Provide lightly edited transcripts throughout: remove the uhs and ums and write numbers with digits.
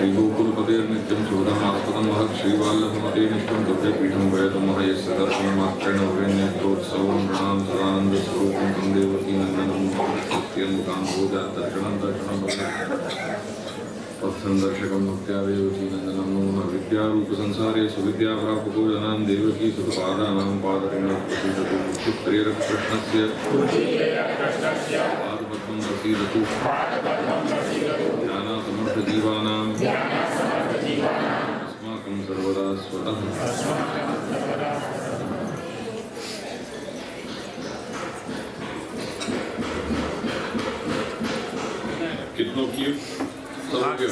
श्रीगोकुलपतेर्नित्यं शोधमास्पदं महत् श्रीवाल्लभमते नित्यं तुभ्यपीठं वयतमः यस्य दर्शनमात्रेण भवेन्नेत्रोत्सवं प्रणां सदानन्दस्वरूपं तं देवकीनन्दनं सत्यमुखाम्भोजादर्शनं पथं दर्शकं भक्त्या देवकीनन्दनं नमो विद्यारूपसंसारे सुविद्याप्रापको जनां देवकी सुतपादानां पादरेण प्रसीदतु मुक्तिप्रेरककृष्णस्य पादपद्मं प्रसीदतु ज्ञानासमर्थजीवानां अस्माकं सर्वदा स्वतः। कितनों की सब हो गया?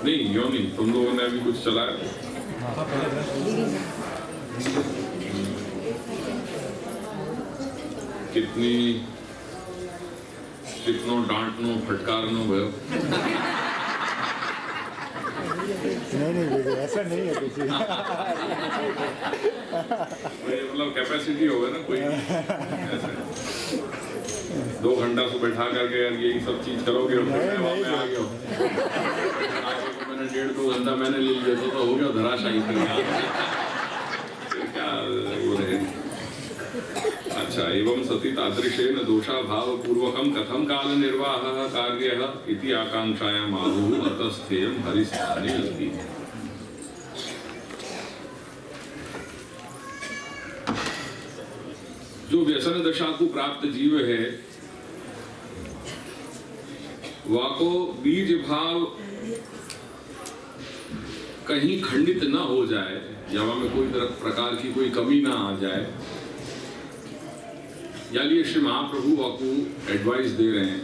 नहीं यो नहीं, तुम लोगों ने अभी कुछ चलाया? कितनो डांटनो फटकारनो भयो? नहीं ऐसा नहीं है कुछ। मतलब कैपेसिटी होगा ना कोई ऐसा 2 घंटा से बैठा करके यार यही सब चीज करोगे और मैं आ गया हूँ। मैंने 1.5-2 घंटा मैंने ले लिया तो हो गया धराशायी फिर क्या वो रहे। अच्छा, एवं सति तादृशेन दोषाभाव पूर्वकं कथं काल निर्वाहः कार्यः इति आकांक्षायाम् आहुः अतस्थेयं हरिस्थाने अस्ति। जो व्यसन दशा को प्राप्त जीव है वाको बीज भाव कहीं खंडित न हो जाए या में कोई प्रकार की कोई कमी ना आ जाए, या लिए श्री महाप्रभु वाकू एडवाइस दे रहे हैं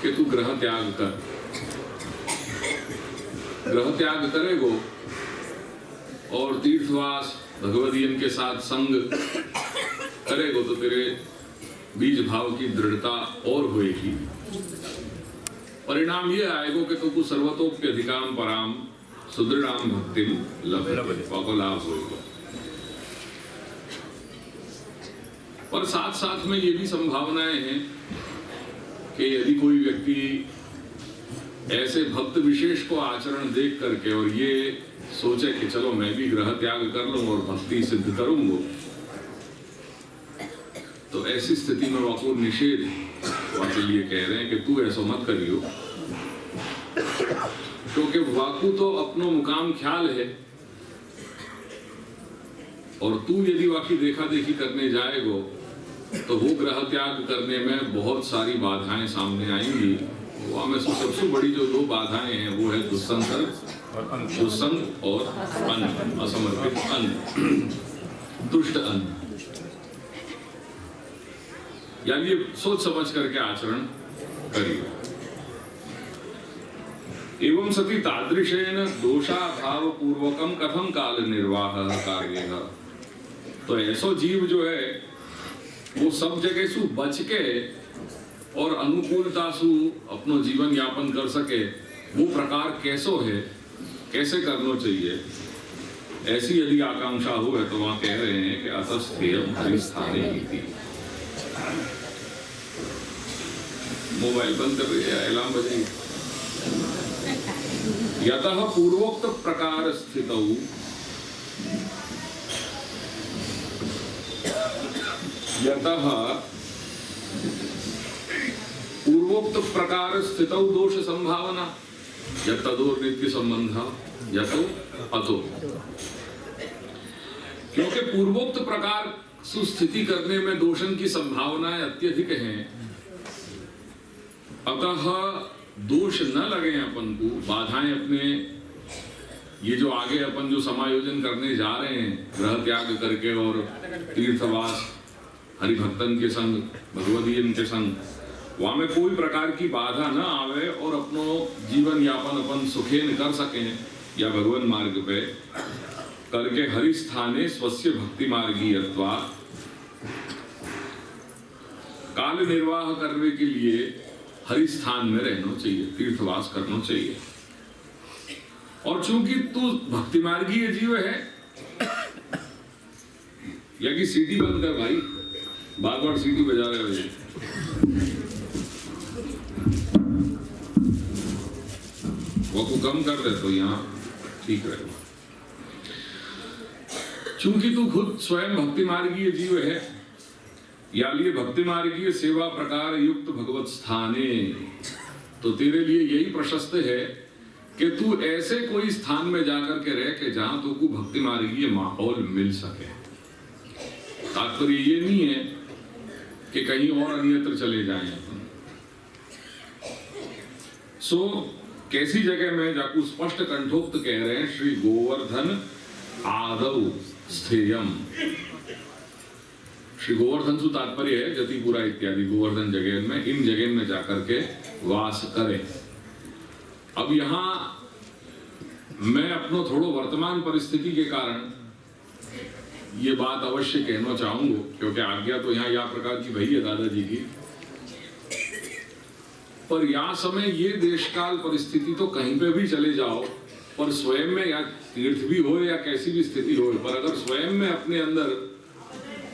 कि तू ग्रह त्याग कर। ग्रह त्याग करेगो और तीर्थवास भगवदीयन के साथ संग करेगो तो तेरे बीज भाव की दृढ़ता और होएगी। परिणाम ये आएगो कि तुमको सर्वतोप्यधिकाम पराम सुदृढ़ाम भक्तिम लाभ होएगा। और साथ साथ में ये भी संभावनाएं हैं कि यदि कोई व्यक्ति ऐसे भक्त विशेष को आचरण देख करके और ये सोचे कि चलो मैं भी ग्रह त्याग कर लूं और भक्ति सिद्ध करूंगा, तो ऐसी स्थिति में वाकु निषेध वाके लिए कह रहे हैं कि तू ऐसा मत करियो, क्योंकि वाकु तो अपनो मुकाम ख्याल है और तू यदि वाकी देखा देखी करने जाएगो तो वो ग्रह त्याग करने में बहुत सारी बाधाएं सामने आएंगी। वो में सबसे बड़ी जो 2 बाधाएं हैं वो है दुस्संग और अन्न, असमर्पित अन्न, दुष्ट अन्न। यानी ये सोच समझ करके आचरण करिए। एवं सति तादृशेन दोषाभाव पूर्वकम कथम काल निर्वाह कार्यः। तो ऐसो जीव जो है वो सब जगह सु बच के और अनुकूलता सु अपनो जीवन यापन कर सके, वो प्रकार कैसो है, कैसे करना चाहिए, ऐसी यदि आकांक्षा हो है तो वहां कह रहे हैं कि अतस्थेयं हरिस्थाने इति। मोबाइल बंद कर रही है, अलार्म बजेगी। यतः पूर्वोक्त प्रकार स्थितौ यतः पूर्वोक्त प्रकार स्थितौ दोष संभावना यतदोर नित्य संबंध यतो अतो। क्योंकि पूर्वोक्त प्रकार सुस्थिति करने में दोषन की संभावनाएं अत्यधिक हैं, अतः दोष न लगे अपन को, बाधाएं अपने ये जो आगे अपन जो समायोजन करने जा रहे हैं ग्रह त्याग करके और तीर्थवास हरिभक्तन के संग भगवदीयन के संग, वहां में कोई प्रकार की बाधा न आवे और अपनो जीवन यापन अपन सुखेन कर सकें या भगवान मार्ग पे करके हरिस्थाने स्वस्य भक्ति मार्गीयत्वा काल निर्वाह करने के लिए हरिस्थान में रहना चाहिए, तीर्थवास करना चाहिए। और चूंकि तू भक्ति मार्गीय जीव है, या कि सीटी बंद कर भाई, बार बार सीटी बजा रहे हो। वो को कम कर दे तो यहाँ ठीक रहेगा। चूंकि तू खुद स्वयं भक्ति मार्गीय जीव है, यालिए भक्ति मार्गीय सेवा प्रकार युक्त भगवत स्थाने, तो तेरे लिए यही प्रशस्त है कि तू ऐसे कोई स्थान में जाकर के रह के जहां तो को भक्ति मार्गीय माहौल मिल सके। तात्पर्य ये नहीं है कि कहीं और अन्यत्र चले जाएं अपन। सो कैसी जगह में जाकू स्पष्ट कंठोक्त कह रहे हैं, श्री गोवर्धन आदौ स्थेयम। श्री गोवर्धन से तात्पर्य है जतिपुरा इत्यादि गोवर्धन जगह में, इन जगह में जाकर के वास करे। अब यहां मैं अपनो थोड़ो वर्तमान परिस्थिति के कारण ये बात अवश्य कहना चाहूंगा, क्योंकि आज्ञा तो यहाँ या प्रकार की भई है दादाजी की, पर या समय ये देश काल परिस्थिति तो कहीं पे भी चले जाओ, पर स्वयं में या तीर्थ भी हो या कैसी भी स्थिति हो, पर अगर स्वयं में अपने अंदर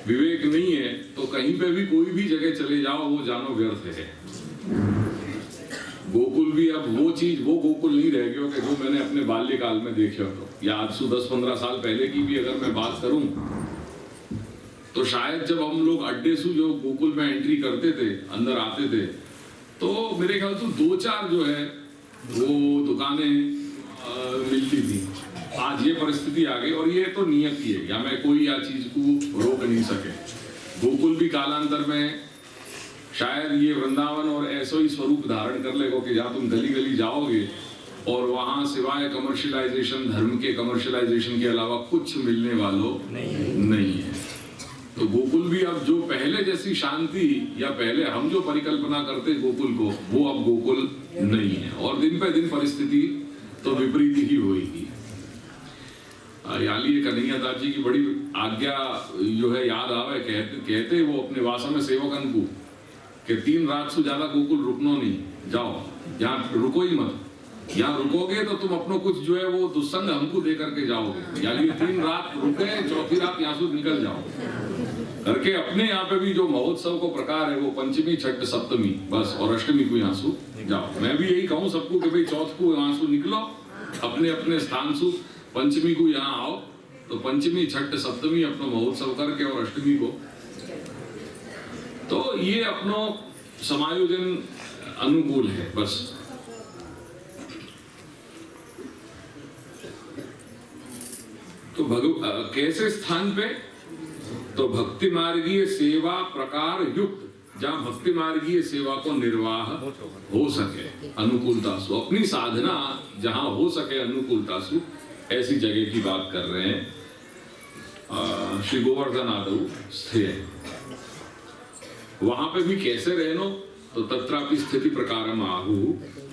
विवेक नहीं है तो कहीं पे भी कोई भी जगह चले जाओ वो जानो व्यर्थ है। गोकुल भी अब वो चीज, वो गोकुल नहीं रह गया कि जो मैंने अपने बाल्यकाल में देखे हो, या आज से 10-15 साल पहले की भी अगर मैं बात करूं तो शायद जब हम लोग अड्डे से जो गोकुल में एंट्री करते थे, अंदर आते थे, तो मेरे ख्याल से 2-4 जो है वो दुकानें मिलती थी। आज ये परिस्थिति आ गई और ये तो नियति है, या मैं कोई या चीज को रोक नहीं सके। गोकुल भी कालांतर में शायद ये वृंदावन और ऐसा ही स्वरूप धारण कर लेगा कि जहाँ तुम गली गली जाओगे और वहां सिवाय कमर्शियलाइजेशन, धर्म के कमर्शियलाइजेशन के अलावा कुछ मिलने वालों नहीं है। तो गोकुल भी अब जो पहले जैसी शांति या पहले हम जो परिकल्पना करते गोकुल को, वो अब गोकुल नहीं है, और दिन पे दिन परिस्थिति तो विपरीत ही होगी। याली कन्हैया दास जी की बड़ी आज्ञा जो है याद आवे, कहते वो अपने वासा में सेवकन को कि 3 रात से ज्यादा गोकुल रुकनो नहीं, जाओ यहाँ रुको ही मत, यहाँ रुकोगे तो तुम अपनो कुछ जो है वो दुस्संग हमको दे करके जाओगे। यानी 3 रात रुके, 4थी रात यहाँ से निकल जाओ करके अपने यहाँ पे भी जो महोत्सव को प्रकार है वो पंचमी, छठ, सप्तमी बस, और अष्टमी को यहाँ से जाओ। मैं भी यही कहूँ सबको कि भाई चौथ को यहाँ से निकलो अपने अपने स्थान से, पंचमी को यहाँ आओ, तो पंचमी, छठ, सप्तमी अपना महोत्सव करके और अष्टमी को, तो ये अपनो समायोजन अनुकूल है बस। तो कैसे स्थान पे, तो भक्ति मार्गीय सेवा प्रकार युक्त, जहां भक्ति मार्गीय सेवा को निर्वाह हो सके अनुकूलता से, अपनी साधना जहां हो सके अनुकूलता से, ऐसी जगह की बात कर रहे हैं। श्री गोवर्धन आदौ स्थिर, वहां पे भी कैसे रहनो, तो तत्रापि स्थिति प्रकारम आहु,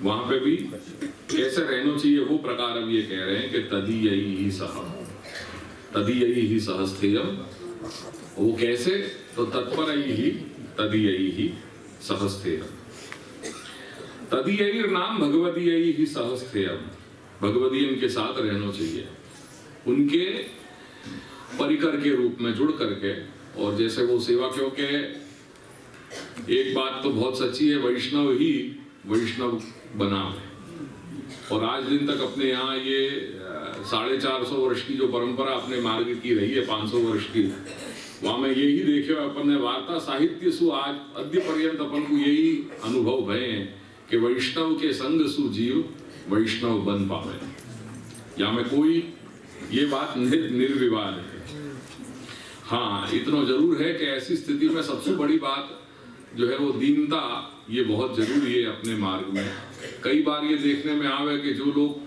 वहां पे भी कैसे रहना चाहिए वो प्रकार अब ये कह रहे हैं कि तदीयैहि सह, तदीयैहि सह स्थेयम। वो कैसे, तो तत्परैहि तदीयैहि सह स्थेयम। तदीयैर नाम भगवदीयैहि सह स्थेयम, भगवदीयन के साथ रहना चाहिए, उनके परिकर के रूप में जुड़ करके। और जैसे वो सेवा, क्योंकि एक बात तो बहुत सच्ची है, वैष्णव ही वैष्णव बना है, और आज दिन तक अपने यहाँ ये 450 वर्ष की जो परंपरा अपने मार्ग की रही है, 500 वर्ष की, वहां में यही देखे अपन ने वार्ता साहित्य सु आज अद्य पर्यंत अपन को यही अनुभव भय है कि वैष्णव के संग सु जीव वैष्णव बन पावे। या में कोई ये बात निर्विवाद है। हाँ, इतना जरूर है कि ऐसी स्थिति में सबसे बड़ी बात जो है वो दीनता, ये बहुत जरूरी है अपने मार्ग में। कई बार ये देखने में आवे कि जो लोग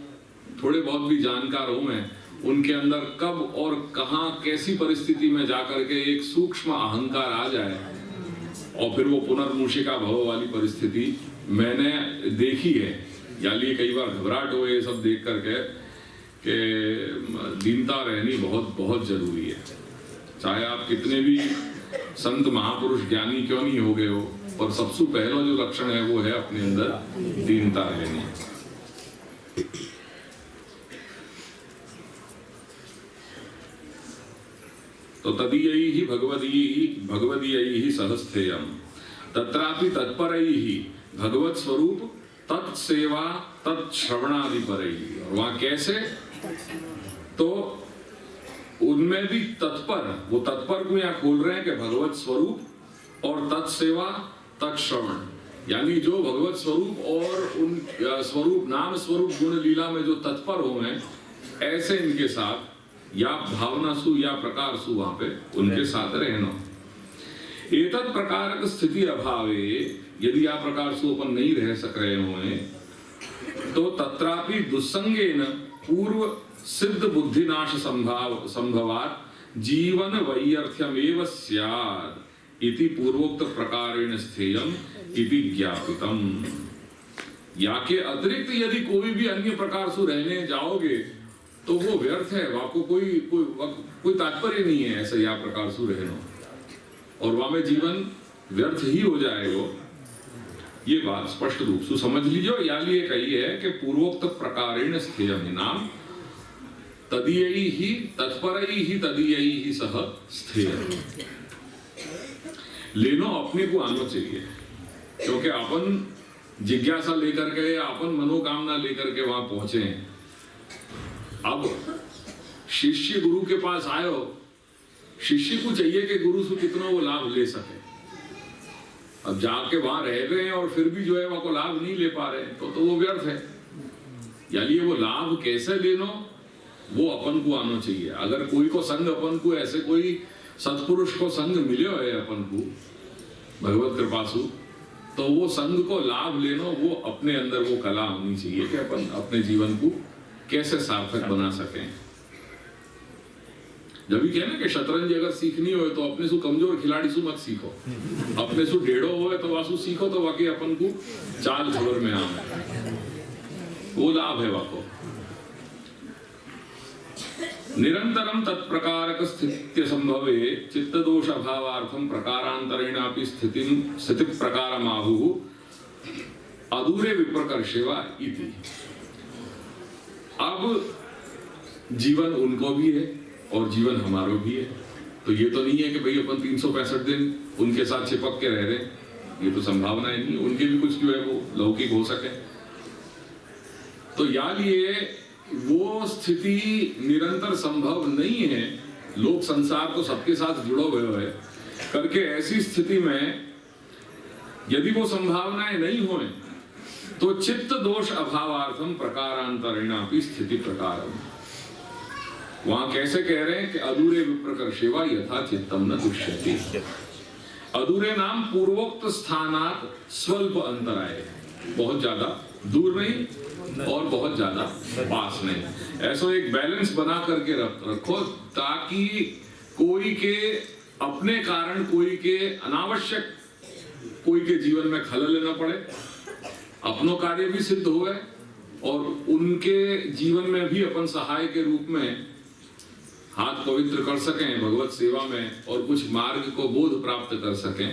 थोड़े बहुत भी जानकार हो में, उनके अंदर कब और कहां कैसी परिस्थिति में जाकर के एक सूक्ष्म अहंकार आ जाए और फिर वो पुनर्मूषिका भव वाली परिस्थिति मैंने देखी है। यानी कई बार घबराहट हो ये सब देख करके कि दीनता रहनी बहुत बहुत जरूरी है। चाहे आप कितने भी संत महापुरुष ज्ञानी क्यों नहीं हो गए हो, पर सबसे पहला जो लक्षण है वो है अपने अंदर दीनता रहनी। तो तदीयैहि भगवदीयैहि सहस्थेयम, तत्रापि तत्परैहि भगवत स्वरूप तत्सेवा तत्श्रवणादि पर ही। और वहां कैसे, तो उनमें भी तत्पर, वो तत्पर को यहाँ खोल रहे हैं कि भगवत स्वरूप और तत्सेवा तत्श्रवण, यानी जो भगवत स्वरूप और उन स्वरूप नाम स्वरूप गुण लीला में जो तत्पर हो हैं, ऐसे इनके साथ या भावना सु या प्रकार सु वहां पे उनके साथ रहना। एतत् प्रकारक स्थिति अभावे, यदि आ प्रकार सु अपन नहीं रह सक रहे हों तो तत्रापि दुस्संगेन पूर्व सिद्ध बुद्धिनाश संभवात जीवन वैयर्थ्यमेव स्यात् इति पूर्वोक्त प्रकारेण स्थेयम् इति ज्ञापितम्। या के अतिरिक्त यदि कोई भी अन्य प्रकार से रहने जाओगे तो वो व्यर्थ है, आपको कोई तात्पर्य नहीं है ऐसा या प्रकार से रहना, और वहां में जीवन व्यर्थ ही हो जाएगा। ये बात स्पष्ट रूप से समझ लीजिए। या लिए कही है कि पूर्वोक्त प्रकारेण स्थेयम् नाम तदीयैहि ही तत्परैहि ही तदीयैहि ही सह स्थेयम्। लेनो अपने को आना चाहिए, क्योंकि अपन जिज्ञासा लेकर के या अपन मनोकामना लेकर के वहां पहुंचे हैं। अब शिष्य गुरु के पास आयो, शिष्य को चाहिए कि गुरु से कितना वो लाभ ले सके। अब जाके वहां रह रहे हैं और फिर भी जो है वहां को लाभ नहीं ले पा रहे हैं तो वो व्यर्थ है। यानी वो लाभ कैसे लेनो वो अपन को आना चाहिए। अगर कोई को संग अपन को ऐसे कोई सत्पुरुष को संग मिले है अपन को भगवत कृपा से, तो वो संग को लाभ लेनो वो अपने अंदर वो कला होनी चाहिए कि अपन अपने जीवन को कैसे सार्थक बना सकें। जब भी कहना कि शतरंज अगर सीखनी हो तो अपने से कमजोर खिलाड़ी से मत सीखो, अपने से ढेड़ो हो तो वासु सीखो तो वाकई अपन को चाल खबर में आए, वो लाभ है वाको। निरंतरम तत्प्रकारक स्थित्य संभवे चित्त दोष अभावार्थम प्रकारांतरेणापि स्थिति प्रकारमाहु अधूरे विप्रकर्षेवा इति। अब जीवन उनको भी है और जीवन हमारो भी है, तो ये तो नहीं है कि भाई अपन 365 दिन उनके साथ चिपक के रह रहे, ये तो संभावना नहीं। उनके भी कुछ जो है वो लौकिक हो सके, तो या लिए वो स्थिति निरंतर संभव नहीं है। लोक संसार तो सबके साथ जुड़ो हुए है करके ऐसी स्थिति में यदि वो संभावनाएं नहीं होए तो चित्त दोष अभावार्थम प्रकारांतरेणापि स्थिति प्रकारम। वहां कैसे कह रहे हैं कि अधूरे विप्रकर्षेवा यथा चित्तम न दुष्यति। अधूरे नाम पूर्वोक्त स्थानात स्वल्प अंतराय, बहुत ज्यादा दूर नहीं और बहुत ज्यादा पास नहीं। ऐसा एक बैलेंस बना करके रखो ताकि कोई के अपने कारण कोई के अनावश्यक कोई के जीवन में खलल न पड़े, अपनों कार्य भी सिद्ध हुए और उनके जीवन में भी अपन सहाय के रूप में हाथ पवित्र कर सकें भगवत सेवा में और कुछ मार्ग को बोध प्राप्त कर सकें।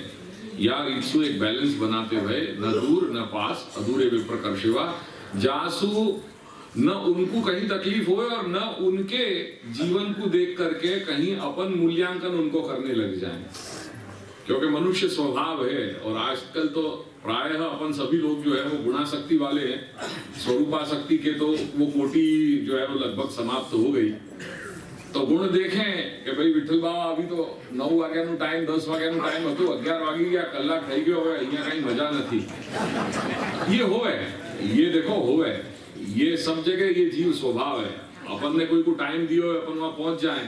यार इसको एक बैलेंस बनाते हुए न दूर न पास अधूरे विप्रकर्षेवा, जासु न उनको कहीं तकलीफ होए और न उनके जीवन को देख करके कहीं अपन मूल्यांकन उनको करने लग जाएं, क्योंकि मनुष्य स्वभाव है। और आजकल तो प्रायः अपन सभी लोग जो है वो गुणाशक्ति वाले हैं, स्वरूपाशक्ति के तो वो कोटि जो है वो लगभग समाप्त हो गई। तो गुण देखें कि भाई विठल बाबा अभी तो 9 वाग्याનો टाइम 10 वाग्याનો टाइम હતો, 11 વાગી ગયા, કલાક થઈ ગયો, હવે અહીંયા કઈ મજા નથી। ये होवे, ये देखो होवे, ये सब जगह ये जीव स्वभाव है। अपन ने कोई को टाइम दियो है, अपन वहां पहुंच जाए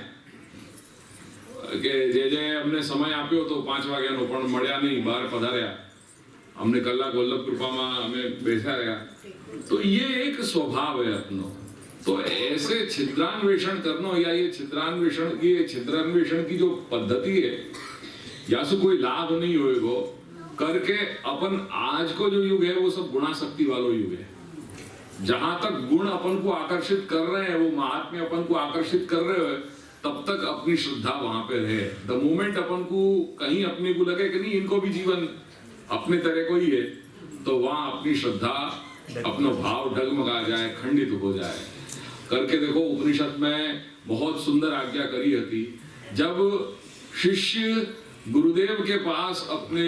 કે જે અમને સમય આપ્યો તો 5 વાગ્યાનો પણ મળ્યા નહીં, બહાર પધાર્યા, અમને કલાક વલ્લભ કૃપામાં અમે બેઠા રહ્યા, तो ये एक स्वभाव है अपनो। तो ऐसे छिद्रान्वेषण करना या ये छिद्रान्वेषण की जो पद्धति है या से कोई लाभ नहीं होएगो करके अपन आज को जो युग है वो सब गुणाशक्ति वालों युग है। जहां तक गुण अपन को आकर्षित कर रहे हैं, वो महात्म्य अपन को आकर्षित कर रहे हो, तब तक अपनी श्रद्धा वहां पे रहे। द मोमेंट अपन को कहीं अपने को लगे कि नहीं इनको भी जीवन अपने तरह को ही है, तो वहां अपनी श्रद्धा अपना भाव डगमगा जाए, खंडित हो जाए करके देखो। उपनिषद में बहुत सुंदर आज्ञा करी थी, जब शिष्य गुरुदेव के पास अपने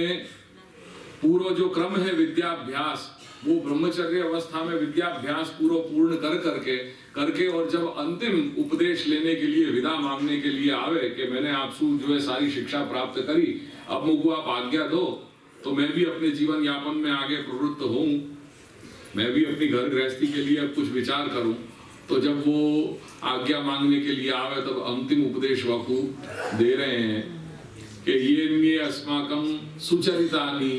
पूर्व जो क्रम है विद्याभ्यास वो ब्रह्मचर्य अवस्था में विद्याभ्यास पूर्ण करके और जब अंतिम उपदेश लेने के लिए, विदा मांगने के लिए आवे कि मैंने आपसे जो है सारी शिक्षा प्राप्त करी, अब मुझको आप आज्ञा दो तो मैं भी अपने जीवन यापन में आगे प्रवृत्त हूँ, मैं भी अपनी घर गृहस्थी के लिए अब कुछ विचार करूं। तो जब वो आज्ञा मांगने के लिए आवे तब अंतिम उपदेश वाकु दे रहे हैं कि ये अस्माकं सुचरितानि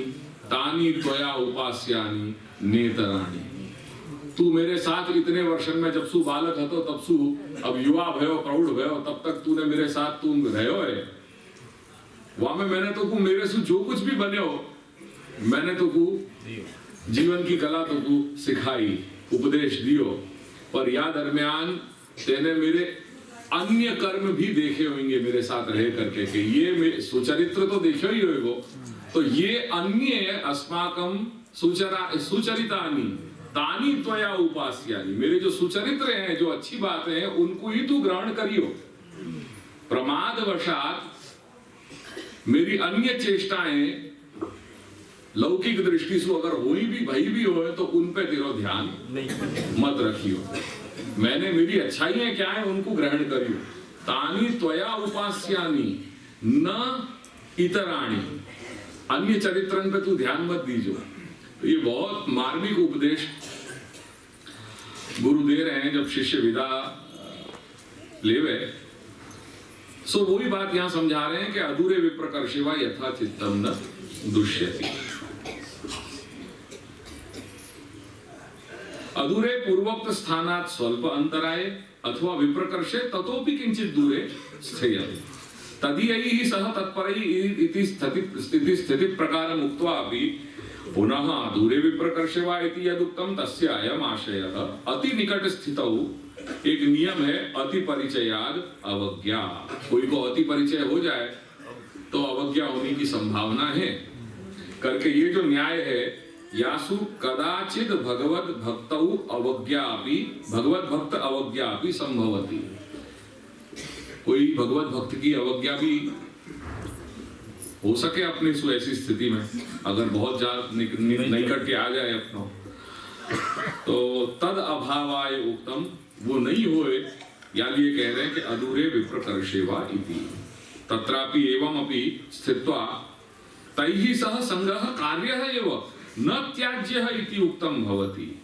तानि त्वया उपास्यानि नेतराणि। तू मेरे साथ इतने वर्षन में जब सु बालक हतो तब सु अब युवा भयो प्रौढ़ भयो तब तक तूने मेरे साथ तुम रहो है। वहां में मैंने तो मेरे से जो कुछ भी बने हो मैंने तो जीवन की कला तो तू सिखाई, उपदेश दियो, पर या दरमियान तेने मेरे अन्य कर्म भी देखे होंगे मेरे साथ रह करके कि ये सुचरित्र तो देखे ही होगा, तो ये अन्य अस्माकं सुचरितानि तानि त्वया उपास्यानि, मेरे जो सुचरित्र हैं, जो अच्छी बातें हैं, उनको ही तू ग्रहण करियो। प्रमादवशात मेरी अन्य चेष्टाएं लौकिक दृष्टि से अगर हुई भी भई भी हो तो उन पे तेरा ध्यान मत रखियो। मैंने मेरी अच्छाइयां क्या है उनको ग्रहण करियो। तानि त्वया उपास्यानि न इतराणि, अन्य चरित्रन पे तू ध्यान मत दीजो। तो ये बहुत मार्मिक उपदेश गुरु दे रहे हैं जब शिष्य विदा लेवे। सो वही बात यहां समझा रहे हैं कि अधूरे विप्रकर्षेवा यथा चित्तम न दुष्यति। अधूरे पूर्वोक्त स्थानात् स्वल्प अंतराय अथवा विप्रकर्षे ततोपि किंचित दूरे स्थेयति तदीयैः सह तत्परैः इति स्थिति प्रकारम् उक्त्वा अपि पुनः अधूरे विप्रकर्षेवा इति यदुक्तं तस्य अयम् आशयः। अति निकट स्थितौ एक नियम है अति परिचयाद अवज्ञा। कोई को अति परिचय हो जाए तो अवज्ञा होने की संभावना है करके ये जो न्याय है, यासु कदाचित भगवत भक्तौ अवज्ञापि भगवत भक्त अवज्ञापि संभवति। कोई भगवत भक्त की अवज्ञा भी हो सके अपनी सु ऐसी स्थिति में, अगर बहुत ज्यादा निकट के आ जाए अपना, तो तद अभावाय उक्तम, वो नहीं होए, या ये कह रहे हैं कि अधूरे विप्रकर्षेवा इति तत्रापि एवमपि स्थित्वा तैहि सह संगः कार्यः एव न त्याज्यः इति उक्तम भवति।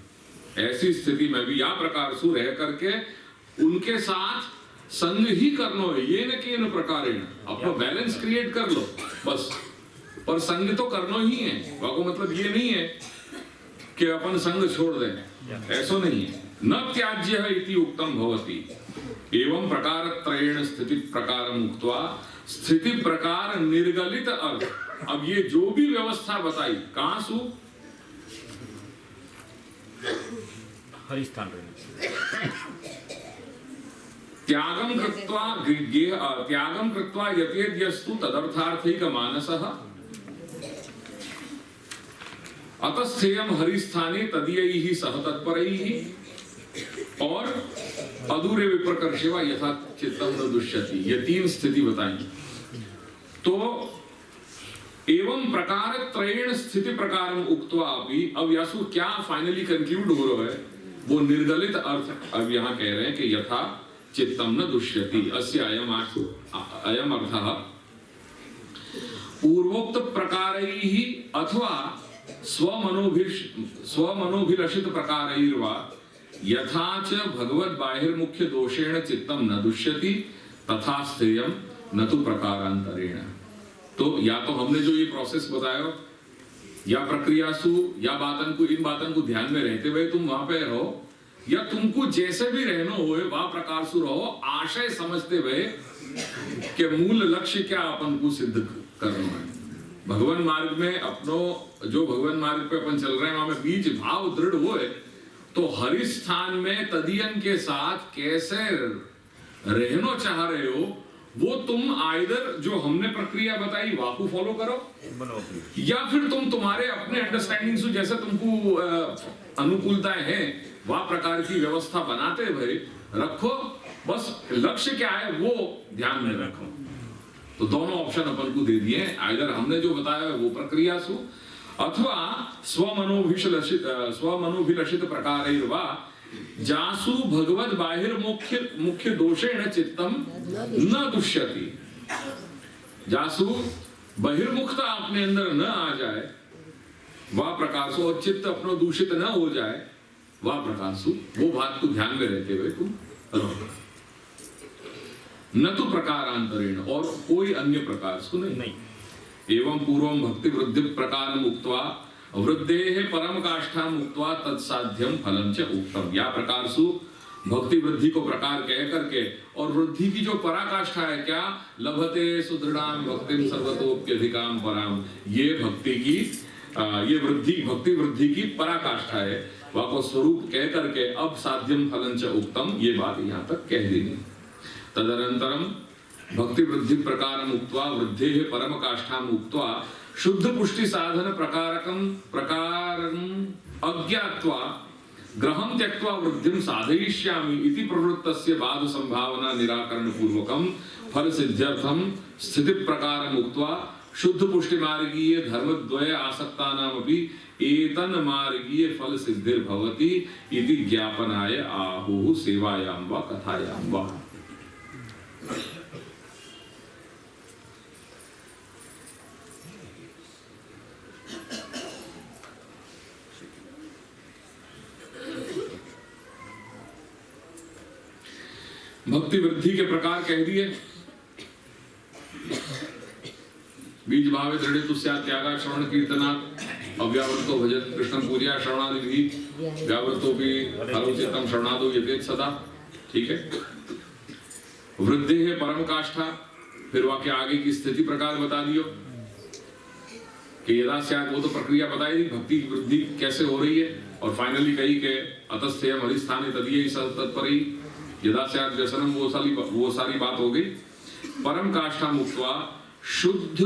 ऐसी स्थिति में भी या प्रकार सु रह करके उनके साथ संग ही करनो है, ये न केन प्रकारेण अपना बैलेंस क्रिएट कर लो बस, पर संग तो करनो ही है। वाको मतलब ये नहीं है कि अपन संग छोड़ दें, ऐसा नहीं है। न त्याज्यः इति उक्तम भवति। एवं प्रकार त्रयेण स्थिति प्रकारम उक्त्वा, स्थिति प्रकार निर्गलित अर्थ। अब ये जो भी व्यवस्था बताई कहां सु हरिस्थान त्यागम कृत्वा यतेद्यस्तु तदर्थार्थिक मानसः अतस्थेयम हरिस्थाने तदीयैः सह तत्परैः और अधूरे विप्रकर्षेवा यथा चित्तम न दुष्यति। ये तीन स्थिति बताई। तो एवं प्रकार त्रयेण स्थिति प्रकारम उक्त्वा अभी, अब यासु क्या फाइनली कंक्लूड हो रहा है, वो निर्गलित अर्थ अब यहाँ कह रहे हैं कि यथा चित्तम न दुष्यति अस्य अयम अर्थः पूर्वोक्त प्रकारैः अथवा स्वमनोभिलषित प्रकारैर्वा यथा च भगवद बाहिर्मुख्य दोषेण चित्तम न दुष्यति तथा स्थेयम न तो प्रकारांतरेण। तो या तो हमने जो ये प्रोसेस बताया या प्रक्रिया सु या इन बातन को ध्यान में रहते हुए तुम वहां पे रहो, या तुमको जैसे भी रहना हो वह प्रकार सु रहो, आशय समझते हुए कि मूल लक्ष्य क्या अपन को सिद्ध करना है। भगवान मार्ग में अपनो जो भगवान मार्ग पे अपन चल रहे हैं वहां में बीज भाव दृढ़ हुए तो हरिस्थान में तदियन के साथ कैसे रहना चाह रहे हो वो तुम आइदर जो हमने प्रक्रिया बताई वाकु फॉलो करो, या फिर तुम तुम्हारे अपने अंडरस्टैंडिंग से जैसे तुमको अनुकूलताएं हैं वह प्रकार की व्यवस्था बनाते हुए रखो। बस लक्ष्य क्या है वो ध्यान में रखो। तो दोनों ऑप्शन अपन को दे दिए, आइदर हमने जो बताया वो प्रक्रिया सु अथवा स्वमनोभिलषित प्रकारैर्वा जासु भगवद बाहिर मुख्य दोषेण चित्तम न दुष्यति। जासु बहिर्मुखता अपने अंदर न आ जाए, वह प्रकार से, और चित्त अपना दूषित न हो जाए, वह प्रकार से, वो बात को ध्यान में रहते हुए तुम रहो। न तो प्रकारांतरेण, और कोई अन्य प्रकार से नहीं। एवं पूर्वं भक्ति वृद्धि प्रकार मुक्त्वा वृद्धेः परम काष्ठा मुक्त्वा तत्साध्यम फलम च उक्तम। या प्रकार सु भक्ति वृद्धि को प्रकार कह करके, और वृद्धि की जो पराकाष्ठा है, क्या लभते सुदृढ़ाम भक्तिम सर्वतोप्यधिकाम पराम, ये भक्ति की ये भक्ति वृद्धि की पराकाष्ठा है, वह को स्वरूप कह करके अब साध्यम फलम च उक्तम, ये बात यहाँ तक कह देनी। तदनंतरम भक्ति वृद्धि प्रकार मुक्त्वा वृद्धेः परम काष्ठा मुक्त्वा शुद्ध पुष्टि साधन प्रकारं अज्ञात्वा ग्रहं त्यक्त्वा वृद्धिं साधयिष्यामि इति प्रवृत्तस्य बाध संभावना निराकरण पूर्वकं फल सिद्ध्यर्थं स्थिति प्रकार मुक्त्वा शुद्ध पुष्टि मार्गीय धर्मद्वय आसक्तानामपि एतन मार्गीय फल सिद्धिर्भवति इति ज्ञापनाय आहुः सेवायां वा कथायां वा। भक्ति वृद्धि के प्रकार कह दिए। बीज भावे दृढ़ तुस्या त्यागा श्रवण कीर्तनात् अव्यावृतो भजत कृष्ण पूजया श्रवणादि विधि व्यावृतो भी हरोचितम श्रवणादो यतेत सदा। ठीक है, वृद्धि है परम काष्ठा, फिर वाक्य आगे की स्थिति प्रकार बता दियो कि यदा स्यात्, वो तो प्रक्रिया बताई दी भक्ति की वृद्धि कैसे हो रही है, और फाइनली कही के अतस्थेयम हरिस्थाने तदीय तत्परि यदा स्यात् व्यसनम, वो सारी बात हो गई। परम काष्ठा मुक्त्वा शुद्ध